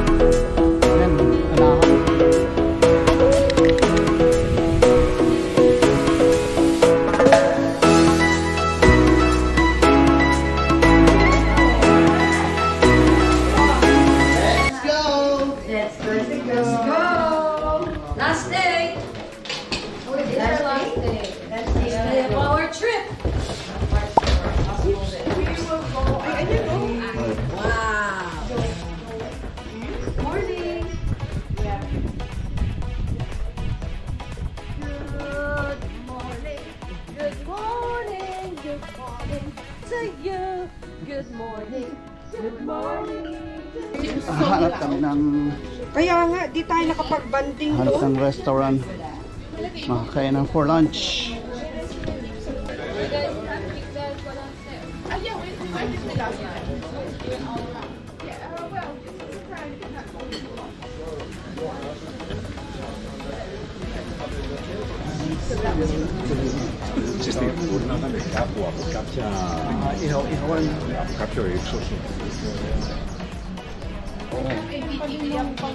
Ayan, anahan. Last day. That's last day. That's the day of our trip. Wow. Morning. Good morning. Good morning. Good morning to you. Good morning. Good morning. Hanap kami ng Kaya nga, di tayo nakapag-banding hanap doon. ng restaurant. Makakainan for lunch. Street food naman eh, kapwa po, kapsa, Ihaw-ihawan. kapsa ipsos.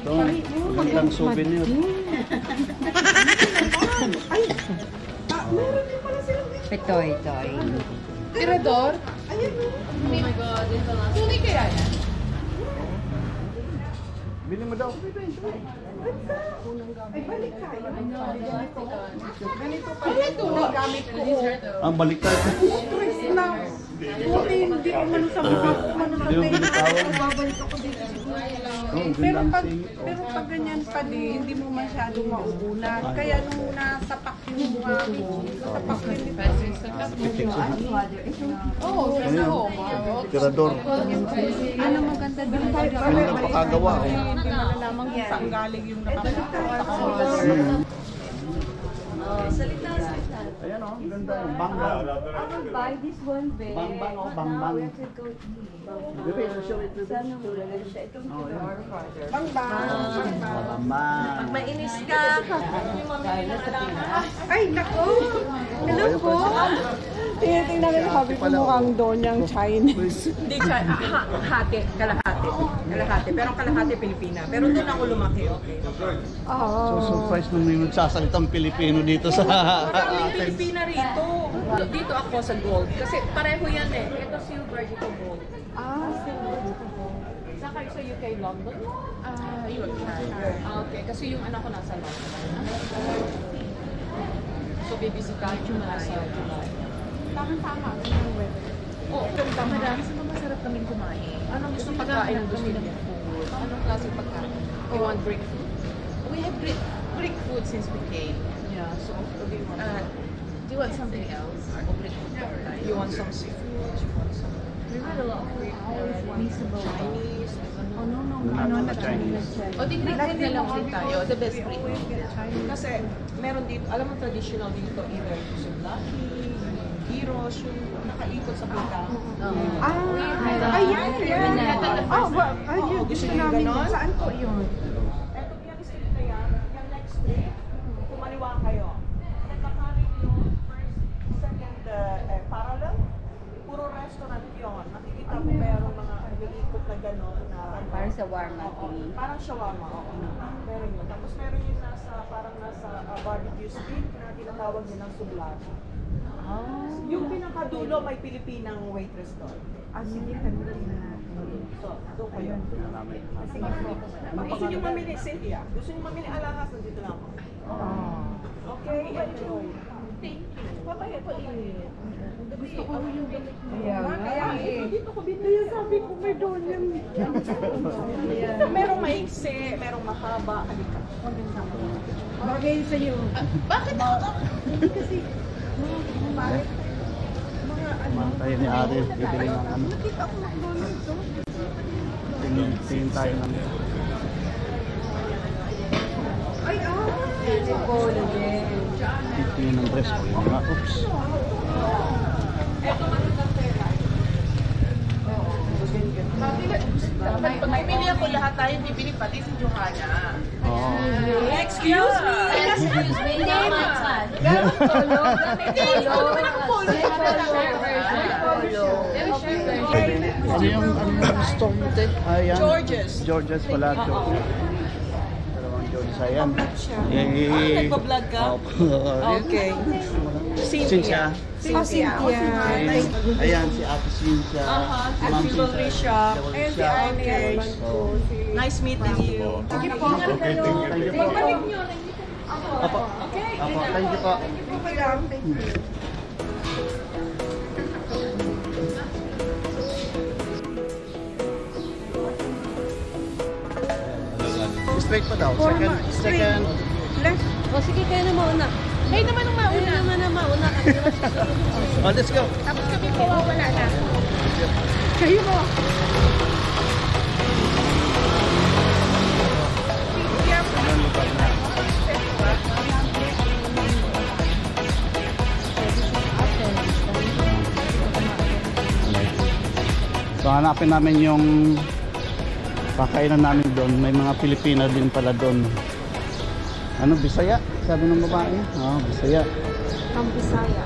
Ito, magandang souvenir. Itoy. Tirador? Oh my God, it's the last Tunay kaya yan? Bili mo daw. Ay, balik tayo. Ganito pa Ay, ito. gamit ko. Ang baliktad. Stress na. Buti hindi ko man sa mukha ko, man sa Hindi mo tayo. binitawan. Babalik ako dito. Oh, Pero ganda pag, ang singit. pero pag ganyan pa din, hindi mo masyadong mauunan. Kaya nung nasapak yung mga nasapak yung Oo, sa home. Tirador. ano maganda din tayo. Ano na pakagawa? Hindi mo nalamang kung saan galing yung nakapagpapak. salita. Ayan o, ang ganda yung bangbang. I will buy this one, babe. Bangbang o bangbang. We have to go eat. Bebe, show it to Sana mo lang siya. Itong farther. Bangbang. Mainis ka. Ay, nako! Hello po! Tinitingnan ko yung sabi ko mukhang Donyang Chinese. Hindi siya, kalahati. Pero kalahati Pilipina. Pero doon ako lumaki, okay. So surprise nung may nagsasalitang Pilipino dito sa Maraming atin. Pilipina rito. Dito ako sa gold. Kasi pareho yan eh. Ito silver, dito gold. Silver, dito gold. Saan kayo sa UK, London? Yorkshire. Okay, kasi yung anak ko nasa London. So, bibisitahin ko na sa July. Tama. Yung weather. Oo, marami sa mga masarap kaming kumain. Anong gusto pagkain ang gusto niyo? Anong klase pagkain? You want Greek food? We have Greek food since we came. Yeah, so what do you want? Do you want something else? Or Greek food? You want some seafood? You want some... We had a lot of Greek Chinese? Oh, no. Ano na Chinese? O di Greek food na lang din tayo. The best Greek food. Kasi meron dito, alam mo traditional dito, either yung souvlaki, gyros, yung nakaikot sa pita. Ayan. Oo, gusto niyo ganon? Saan po yun? Eto yung street na yan, yung next street, kumaliwa kayo. Nagkakarin yung first, second parallel, puro restaurant yun. Makikita mo meron mga nag-iikot na gano'n na Parang sa warma. parang shawarma, oo. Meron yun. Tapos meron yung parang nasa barbecue street na tinatawag din ng sublaki. Yung pinakadulo may Pilipinang waitress doon. Sige, kanila na. So, doon kayo. Pag gusto nyo mamili, Cynthia, gusto nyo mamili alahas, nandito lang ako. Okay, enjoy. Thank you. Papaya po gusto ko yung balik mo. Kaya dito ko binili. Sabi ko may doon yung... Merong maiksi, merong mahaba. Halika. Bagay sa'yo. Bakit ako? Kasi, mga Tayo ni Ari, bibili ng ano. nakita ko lang doon ito. Tingin tayo ng... Ay, Tingin ng dress ko yung mga oops. Bumili ako lahat tayo, bibili pati si Johanna. Excuse me! Excuse me! Hindi naman sad. Hindi, ikaw naman ang polo. Very share version. Ano yung store mo, te? Ayan. George's. George's pala. Dalawang George's. Ayan. Nagpa-vlog ka? Okay. Cynthia. Cynthia. Ayan, si Ate Cynthia. Si Ma'am Ate Valeria. Ayun si Arnie, Okay. husband ko. Nice meeting you. Sige po. Thank you po. Apo. Apo, thank you po. Okay lang. Thank you. Straight pa daw. Second. Left. O sige, kayo na mauna. Kayo naman ang mauna. Kayo naman ang mauna. Kami naman susunod. Oh, let's go. Tapos kami mawawala na. Kayo mo. So hanapin namin yung kakainan namin doon. May mga Pilipina din pala doon. Ano, Bisaya? Sabi ng babae? Oo, Bisaya. Ang Bisaya.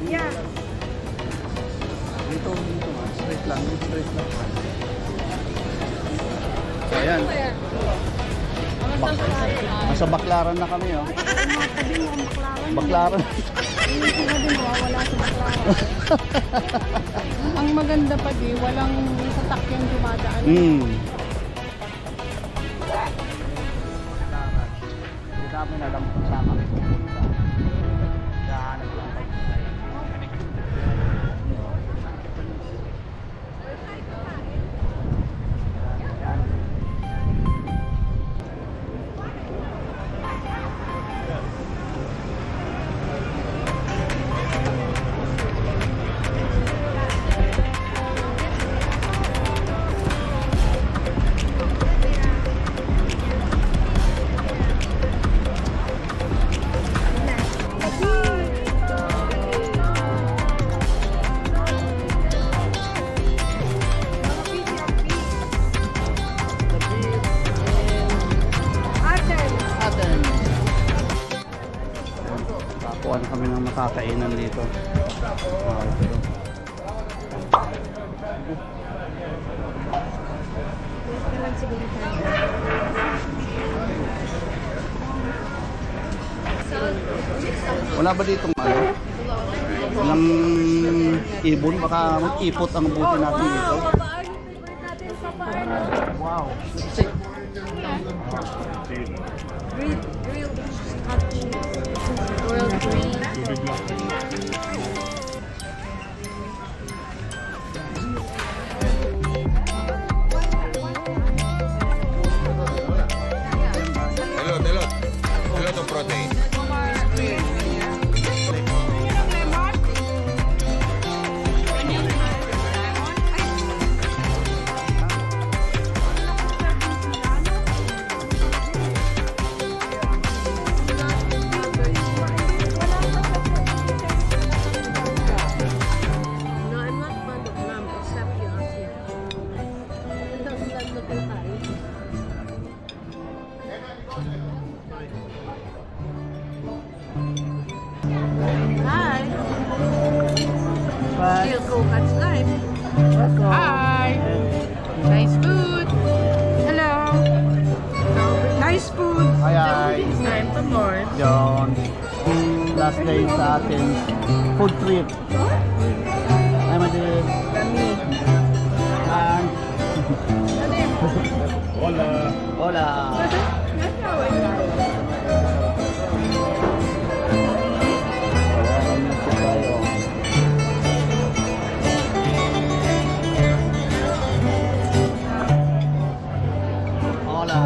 Yeah. Dito. Straight lang. Ayan. Nasa Baklaran na kami, oh. Baklaran. Hindi sila din mawawala sa Baklaran. Ang maganda pa di, walang sasakyang dumadaan. Hindi namin alam kung saan kami pupunta. Dahanap lang kami. Kuha na kami ng makakainan dito. Wala ba dito ano? Walang ibon, baka mag-ipot ang buti natin dito. Wow. Grilled hot cheese. Grilled green. Hello to protein. No, I'm not fond of lamb except you ask me. Ang lamb na tayo. Hi. Still Coca's life. Hi. Nice food. Hello. Nice food. Hi. Time to board. John. Last day sa atin. Food trip. Hi, Madrid. Hi. Hola. Hola. Hola.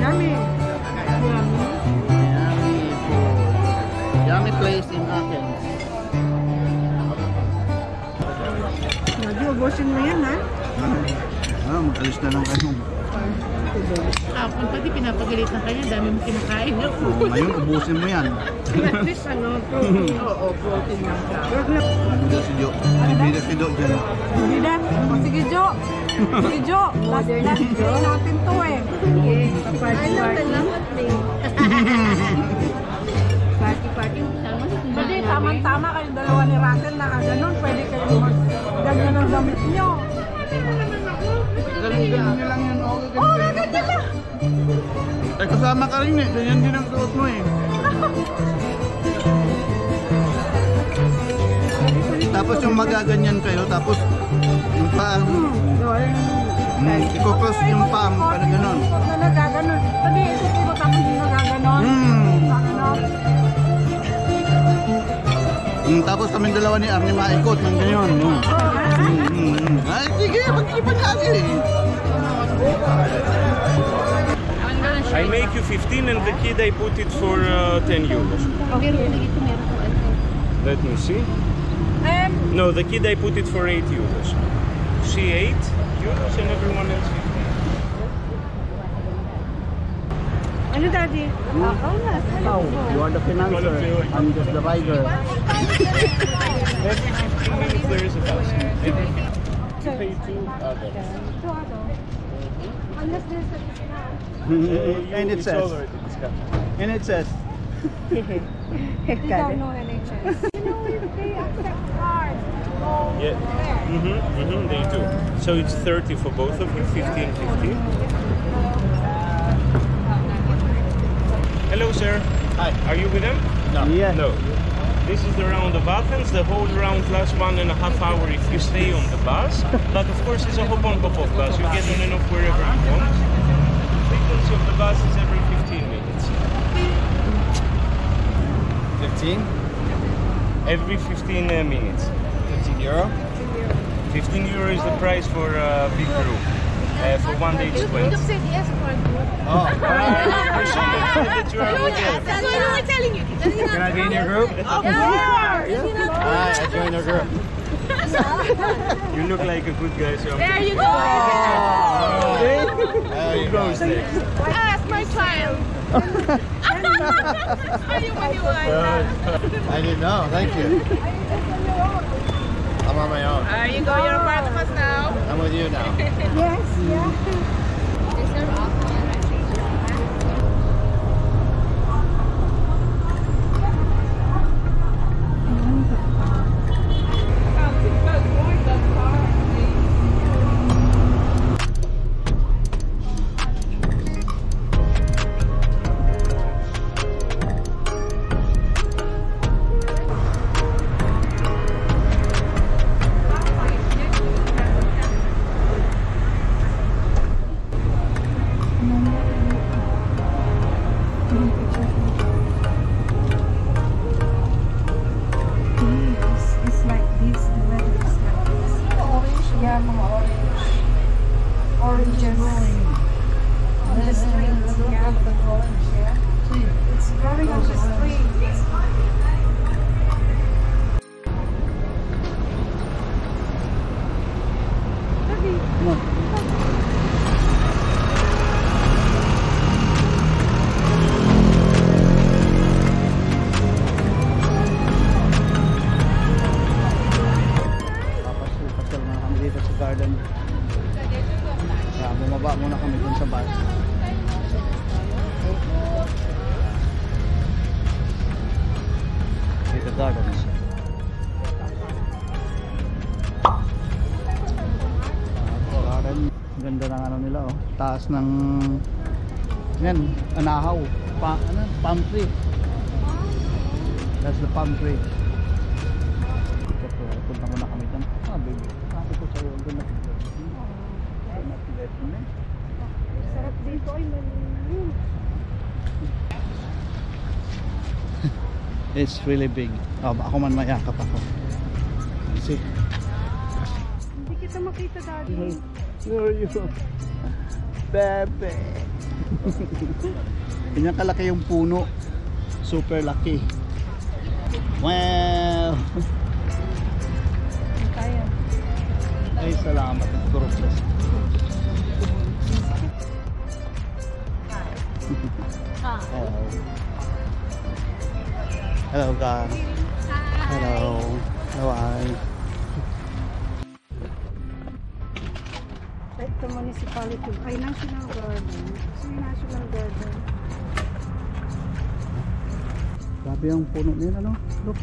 Yummy. Yummy food. Yummy place in Athens. Nadi, ubusin mo yan, ha? Mag-alis na lang kayo. Kapon pati pinapagalit ng kanya, dami mo kinakain. Ngayon, ubusin mo yan. At least ano, protein. Oo, protein lang siya. Nandito si Jo. Nandito si Jo dyan. Hindi na. Sige, Jo. Sige, Jo. Last day natin to eh. Party. Pwede, tama-tama kayo dalawa ni Russell na ganun. Pwede kayo mag-ganyan ng damit nyo. Galing-galing nyo lang yun. Oo, ganda na. Eh, kasama ka rin eh. Ganyan din ang suot mo eh. Tapos yung magaganyan kayo, tapos yung paa. Iko-cross yung paa mo, parang gano'n. Na nagaganon. Pwede, ito tapos yung nagaganon. Tapos kami dalawa ni Arnie maikot ng ganyan. Ay, sige, mag-ipan natin eh. I make you 15 and the kid I put it for 10 euros. Let me see. No, the kid I put it for 8 euros. She 8 euros and everyone else 15. Ano, Daddy? You are the financer, I'm just the rider. Every 15 minutes there is a bus. Every 15 you pay 2 adults. Unless there's a discount. And it It's says, already discounted. and it says, We don't know NHS. You know, if they accept cards, go Yeah. there. They do. So it's 30 for both of you, 15, 15. Hello, sir. Hi. Are you with them? Yeah. No. This is the round of Athens, the whole round plus 1.5 hours if you stay on the bus. But of course it's a hop-on hop-off bus. You get on and off wherever you want. The frequency of the bus is every 15 minutes. 15? Every 15 minutes. 15 euro? 15 euro is the price for a big group. For 1 day it's 20. said yes for a group. Oh. I should have said that you are with them. That's what we were telling you. Can I be in your group? Alright, I join your group. You look like a good guy, so There you go. who goes next? Yes, my child. Are you when you want? I didn't know, thank you. I'm on my own. There you go, you're part of us now. I'm with you now. Yes, yeah. Is there alcohol? It's like this, the weather is like this. Orange? Yeah, mga orange. Oranges. On the streets, yeah. It's growing on the streets. Pasal na kami dito sa garden. Kaya bumaba muna kami dun sa bus. Dito gardens. Garden. Ganda ng ano nila oh. Taas ng yan, anahaw. Palm tree. That's the palm tree. Punta muna kami dyan. Baby. Sabi ko sa'yo, doon na. Sarap dito ay malilim. It's really big. Oh, ako man mayakap ako. See? Hindi kita makita, Daddy. Where are you? Pepe. Ganyan kalaki yung puno. Super laki. Wow! Kaya. Ay, salamat. Kuruplas. Hello. Hello, God. Hello. Bye. Ito municipality. Ay, National Garden. So, National Garden. Grabe ang puno nila, no? Look.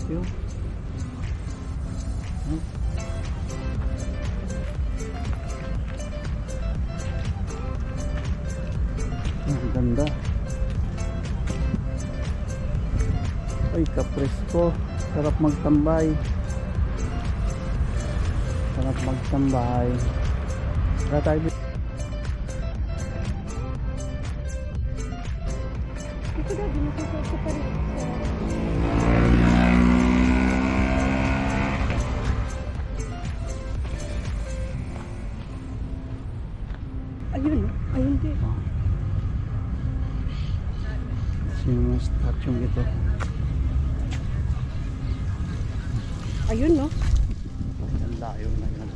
Yun. Ang ganda. Ay, kapresko. Sarap magtambay. Sarap magtambay. Tara tayo dito. Ito daw, dinasasal ko pa rin. Ayun, ayun din. Sino yung statue ito? Ayun, no? Ang layo na yun.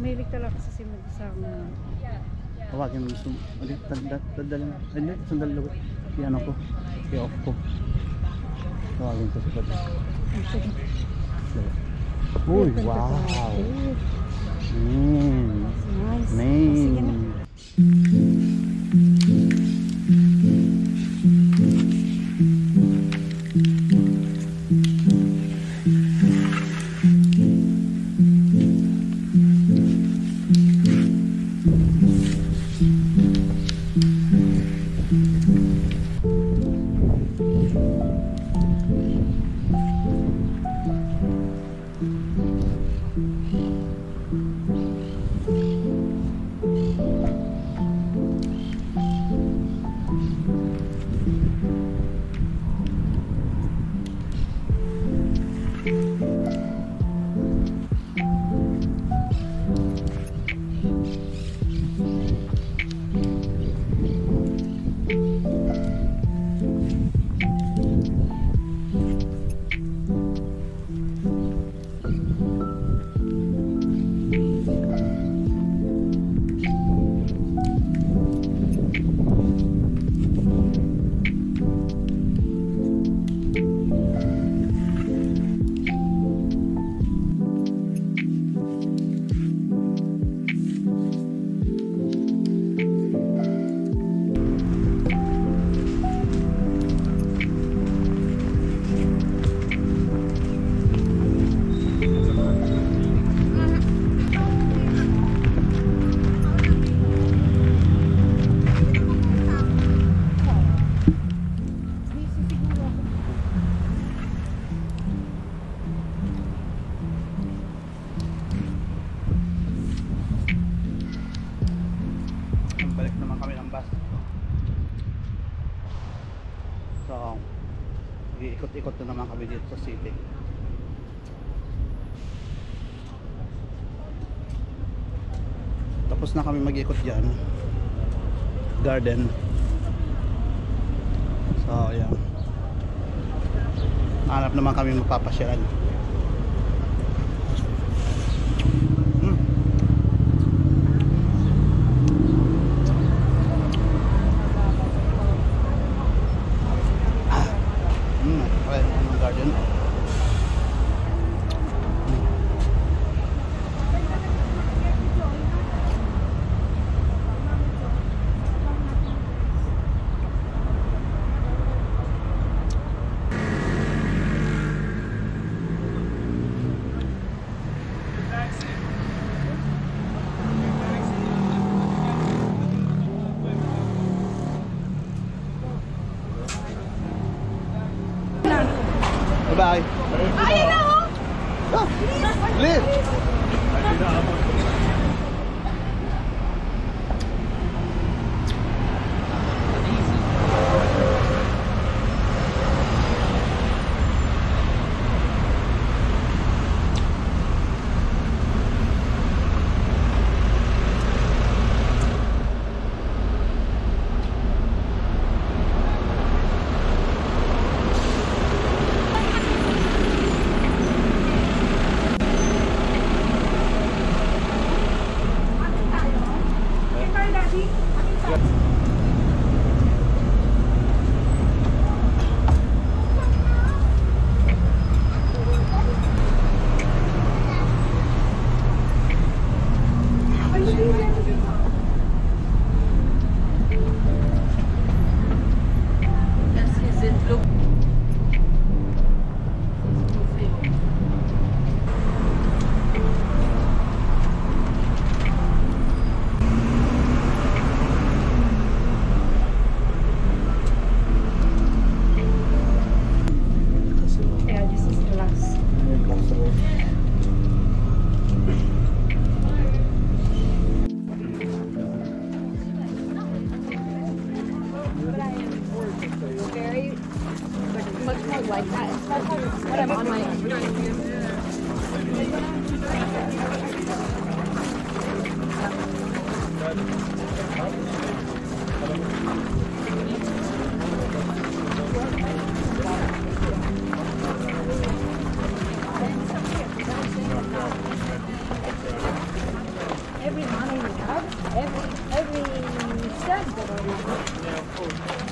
Mahilig talaga sa simag-isama. Tawagin mo gusto mo. Ulit, tadalin. Hindi, sandali lang. I-ano ko. I-off ko. Tawagin ko sa pati. Uy, wow! Nice. Man. Balik naman kami ng bus. So, iikot-ikot na naman kami dito sa city. Tapos na kami mag-ikot dyan. Garden. So, yan. Hanap naman kami mapapasyalan. Garden. Bye-bye. Ah, lift. Yeah, of course.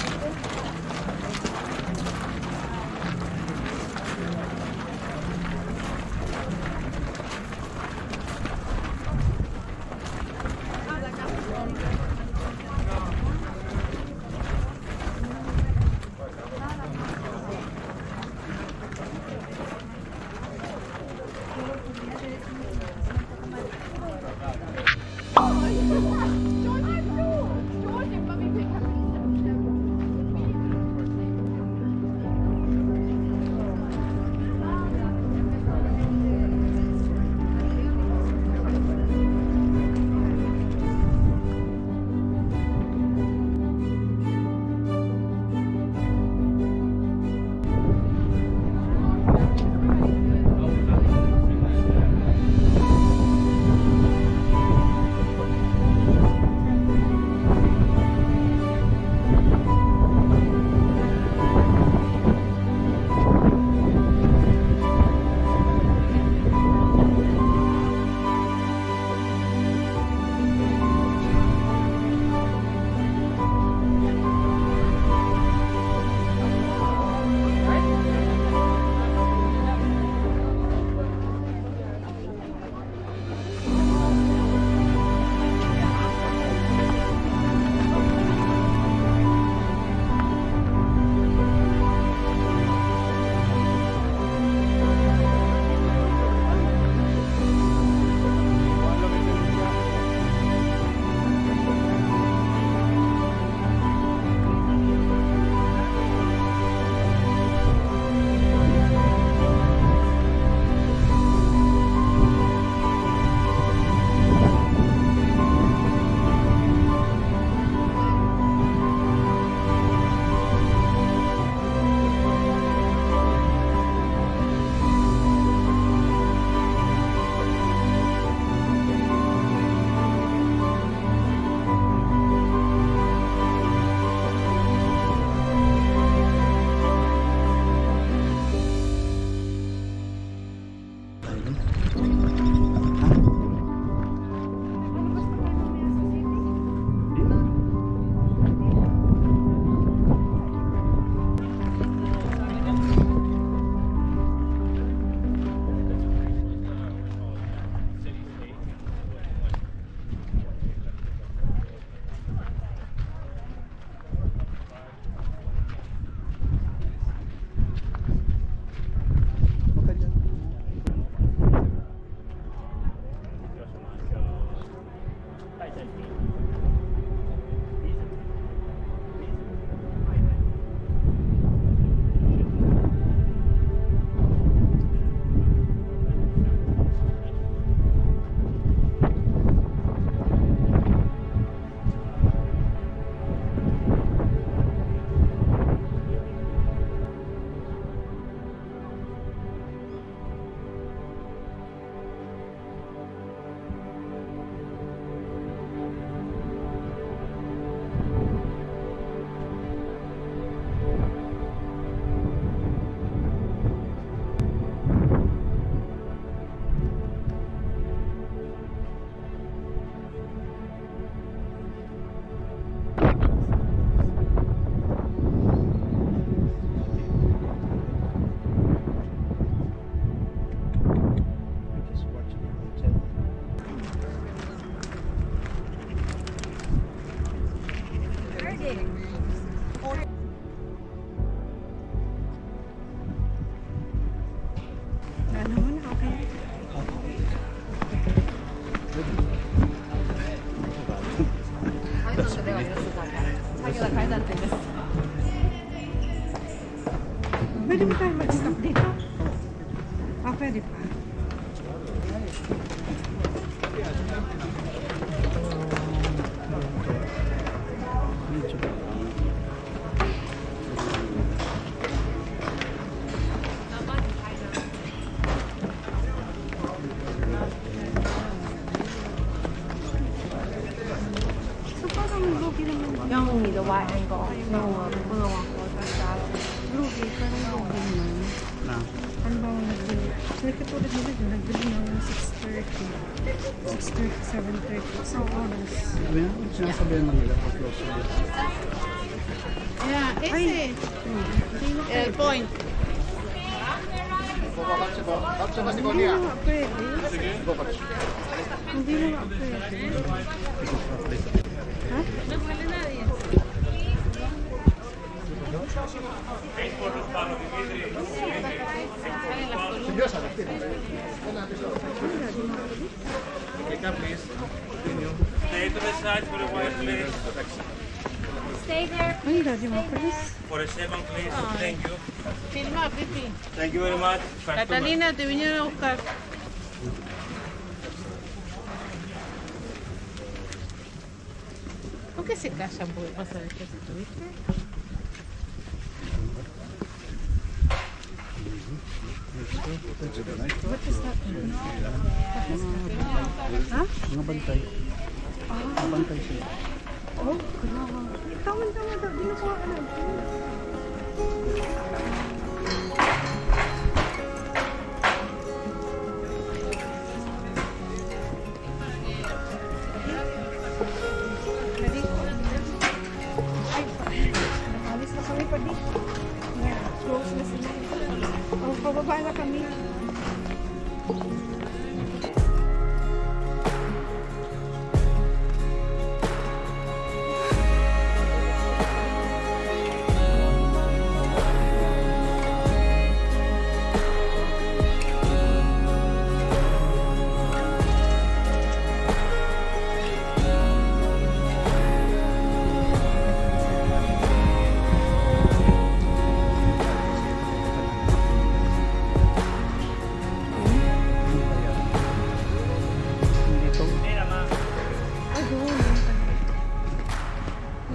Pwede mo tayo mag-stop dito? Pwede pa. So parang lugi naman. Yung the wide angle. No, mga 我在家了。naglugi, parang lugi man. Na. Ano ba ang nagbili? So, katulad nila doon, nagbili ng 6:30. 6:30, 7:30. So, oras. Sabi na, sinasabihan lang nila pag close sila. Yeah, ese. El point. Hindi na nga pwede. Hindi na nga pwede. Ha? No huele nadie. Stay to the side for a while, please. Stay there. Ay, daddy mo, please. For a 7, please. Thank you. Filma, Pipi. Thank you very much. Catalina, te vinieron a buscar. ¿Por qué se callan? Porque pasa el ejército, ¿viste? What is that? Ha? Mga bantay. Mga bantay sila. Oh, grabe. Tama. Di na ko alam. Ready? Ay, alis na kami pa di. Yeah, close na sila. Oh, pababa na kami.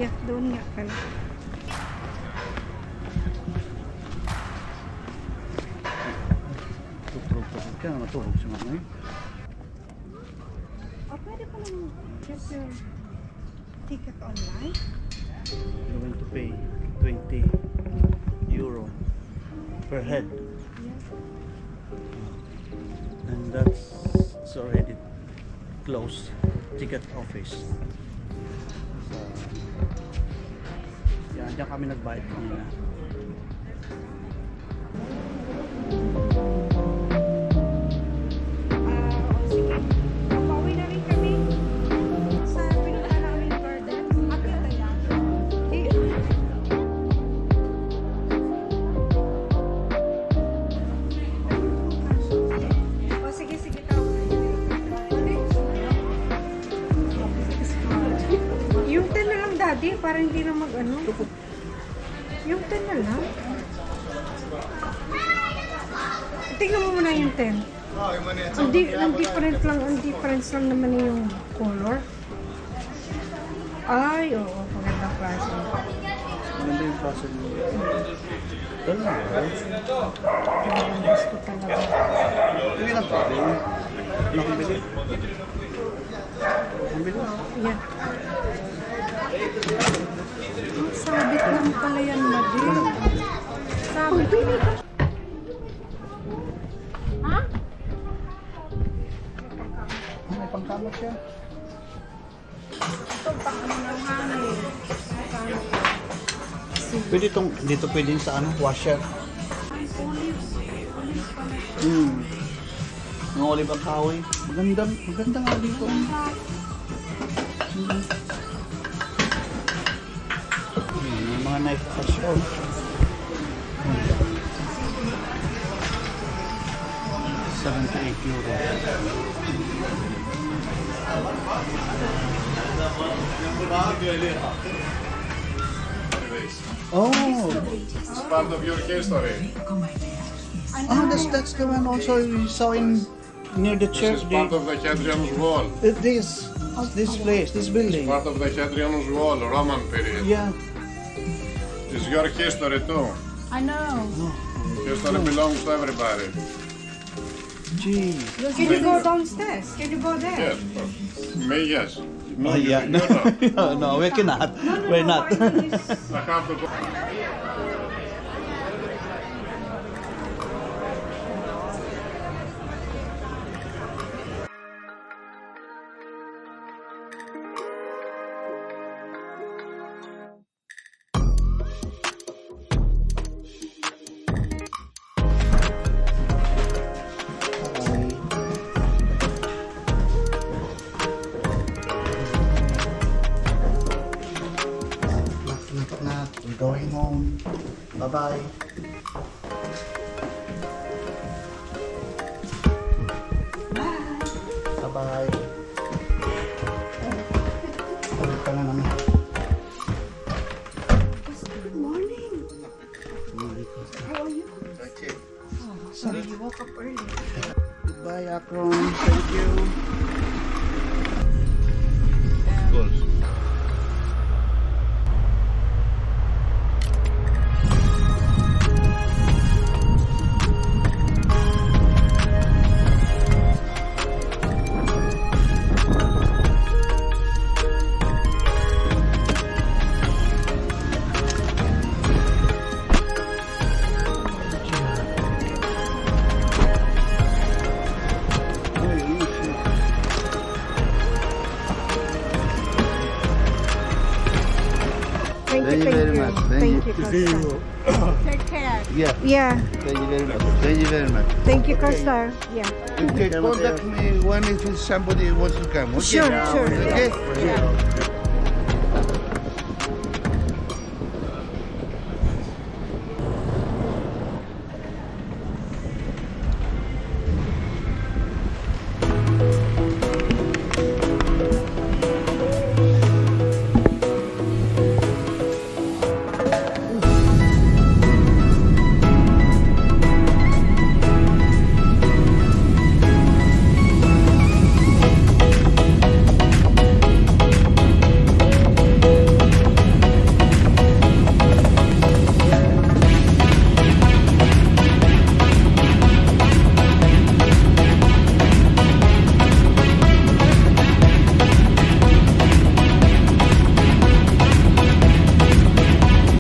Yeah, doon nga pala. Tutulog ka na matulog si mama eh. Oh, pwede pa lang get your ticket online? You're going to pay 20 euro per head. And that's already closed ticket office. So, yan, dyan kami nagbayad kanina. Sige. Pauwi na rin kami sa pinunta namin garden. Akit na yan. Oh, sige. Yung 10 na lang, daddy, para hindi na mag-ano. Yung 10 na lang. Tingnan mo muna yung 10. Ang difference lang naman yung color. Ay, oo, magandang klase. Maganda yung klase mo. Ganun ba? Ang gusto talaga. Hindi lang pwede. Nakabili. Nakabili. Yan. Sabit lang pala yan, Madin. Sabit. Ha? May pangkamot siya. Ito, paano ng hangin. Pwede itong, dito pwede sa ano, washer. Ay, olives. Olives pala siya. Mga olive ang kahoy. Maganda nga dito. May mga knife touch on. 78 euro. Oh, It's part of your history. that's the one also we saw in near the This church. is part of the Hadrian's Wall. This place, this building. Part of the Hadrian's Wall, Roman period. Yeah. It's your history too. I know. History belongs to everybody. Gee. Can you go downstairs? Can you go there? Yes. Me, yes. Oh, yeah. you not. No, we cannot. We're not. I have to go. Bye-bye. Bye-bye. Ulit ka na naman. Good morning. How are you? Sorry, you woke up early. Goodbye, Akron. Thank you. Thank you very much. Thank you, Costa. Take care. Yeah. Yeah. Thank you very much. Thank you very much. Thank you, Costa. Yeah. You can contact me when if somebody wants to come. Okay? Sure, sure. Okay? Yeah.